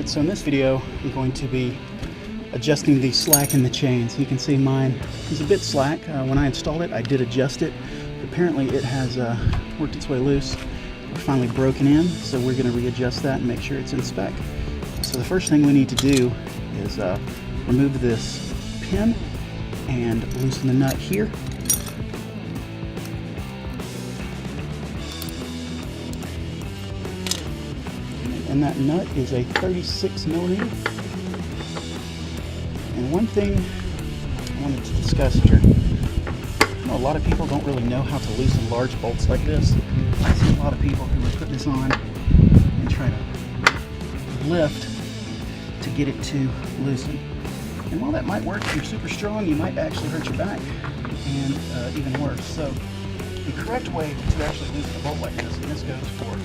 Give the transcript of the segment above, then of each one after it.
Alright, so in this video I'm going to be adjusting the slack in the chain. So you can see mine is a bit slack. When I installed it I did adjust it. Apparently it has worked its way loose. We're finally broken in, so we're going to readjust that and make sure it's in spec. So the first thing we need to do is remove this pin and loosen the nut here. And that nut is a 36 millimeter. And one thing I wanted to discuss here, a lot of people don't really know how to loosen large bolts like this. I see a lot of people who would put this on and try to lift to get it to loosen. And while that might work, if you're super strong, you might actually hurt your back, and even worse. So the correct way to actually loosen a bolt like this, and this goes for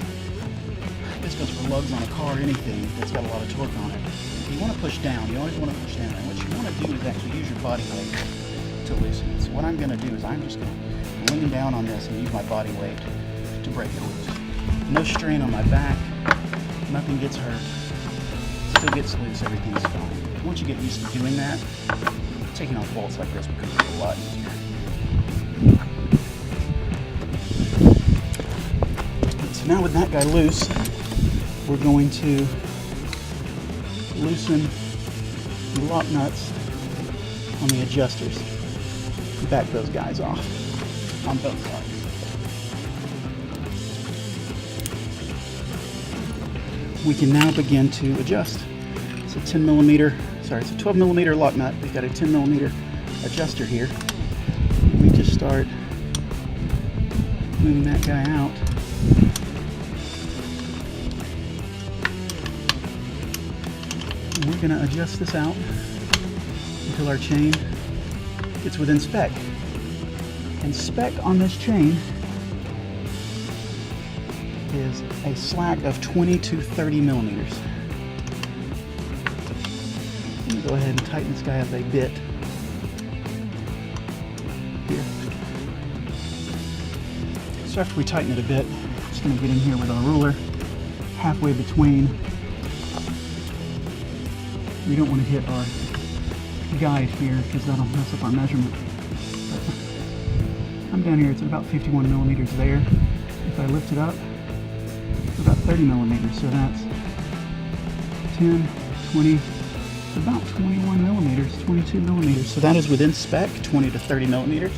lugs on a car, anything that's got a lot of torque on it. You want to push down. You always want to push down. And what you want to do is actually use your body weight to loosen it. So what I'm going to do is I'm just going to lean down on this and use my body weight to break it loose. No strain on my back. Nothing gets hurt. Still gets loose. Everything's fine. Once you get used to doing that, taking off bolts like this becomes a lot easier. So now with that guy loose, we're going to loosen the lock nuts on the adjusters. Back those guys off on both sides. We can now begin to adjust. It's a 12 millimeter lock nut. We've got a 10 millimeter adjuster here. We just start moving that guy out. We're going to adjust this out until our chain gets within spec. And spec on this chain is a slack of 20 to 30 millimeters. Let me go ahead and tighten this guy up a bit here. So after we tighten it a bit, I'm just going to get in here with our ruler halfway between. We don't want to hit our guide here because that'll mess up our measurement. But I'm down here, it's at about 51 millimeters there. If I lift it up, it's about 30 millimeters, so that's 10, 20, about 21 millimeters, 22 millimeters. So that is within spec, 20 to 30 millimeters.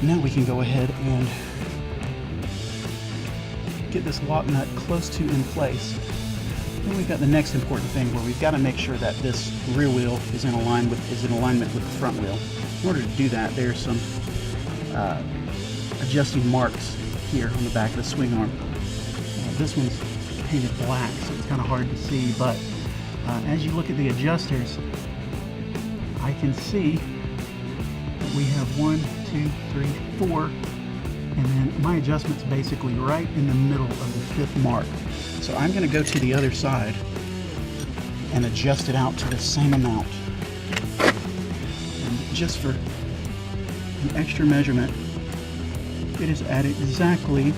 Now we can go ahead and get this lock nut close to in place. Then we've got the next important thing where we've got to make sure that this rear wheel is in alignment with the front wheel. In order to do that, there's some adjusting marks here on the back of the swing arm. This one's painted black, so it's kind of hard to see, but as you look at the adjusters, I can see that we have 1, 2, 3, 4, and then my adjustment's basically right in the middle of the fifth mark. So I'm going to go to the other side and adjust it out to the same amount. And just for an extra measurement, it is at exactly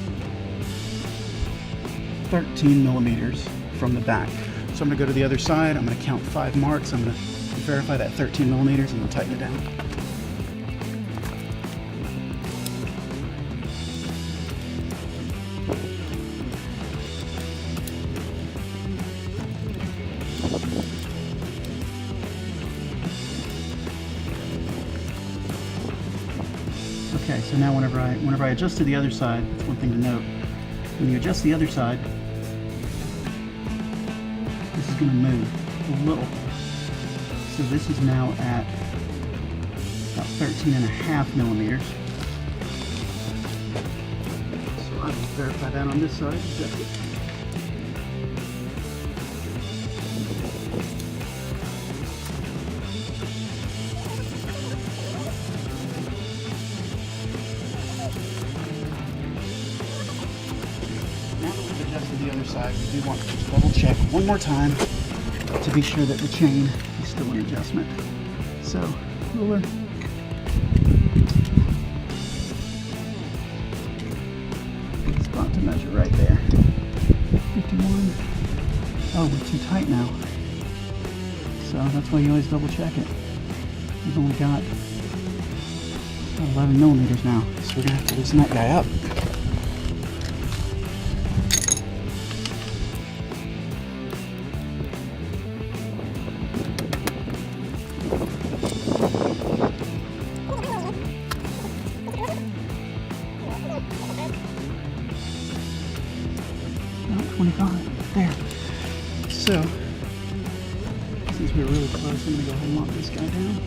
13 millimeters from the back. So I'm going to go to the other side, I'm going to count 5 marks, I'm going to verify that 13 millimeters and then tighten it down. Okay, so now whenever I adjust to the other side, that's one thing to note. When you adjust the other side, this is going to move a little. So this is now at about 13.5 millimeters. So I will verify that on this side. Adjust it. The other side, we do want to just double check one more time to be sure that the chain is still in adjustment. So, ruler, spot to measure right there. 51 over 2. too tight now. So that's why you always double check it. We've only got 11 millimeters now, so we're gonna have to loosen that guy up. About 25 there. So since we're really close, I'm gonna go ahead and lock this guy down.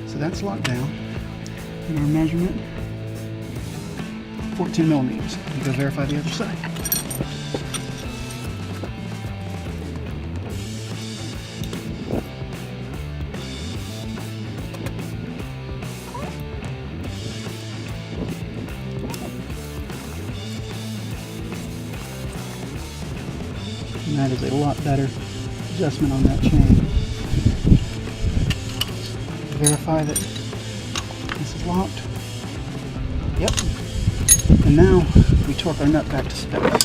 So that's locked down, and our measurement, 14 millimeters. You go verify the other side. And that is a lot better adjustment on that chain. Verify that this is locked. Yep. And now we torque our nut back to spec.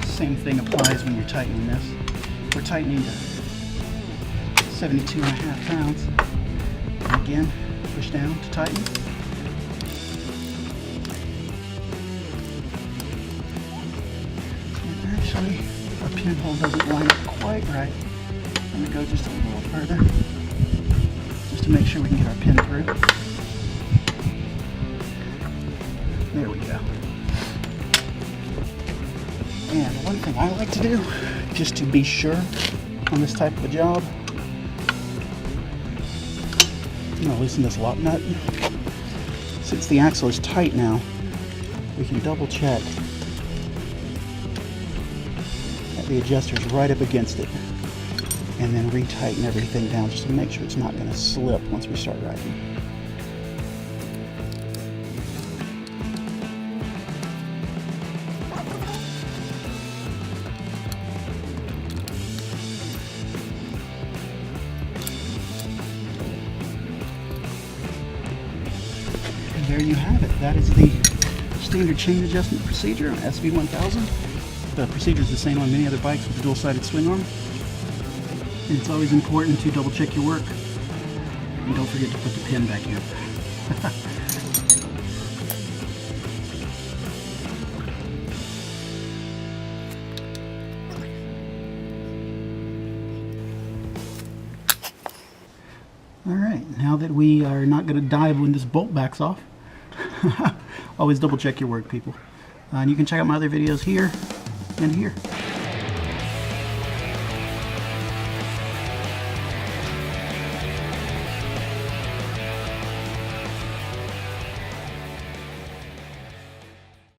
Same thing applies when you're tightening this. We're tightening to 72.5 pounds. And again, push down to tighten. And actually, our pinhole doesn't line up quite right. I'm going to go just a little further, just to make sure we can get our pin through. There we go. And one thing I like to do, just to be sure on this type of a job, I'm going to loosen this lock nut. Since the axle is tight now, we can double check that the adjuster is right up against it, and then retighten everything down just to make sure it's not going to slip once we start riding. And there you have it. That is the standard chain adjustment procedure on SV1000. The procedure is the same on many other bikes with the dual-sided swing arm. And it's always important to double check your work, and don't forget to put the pin back in. Alright, now that we are not going to dive when this bolt backs off, always double check your work, people. And you can check out my other videos here and here.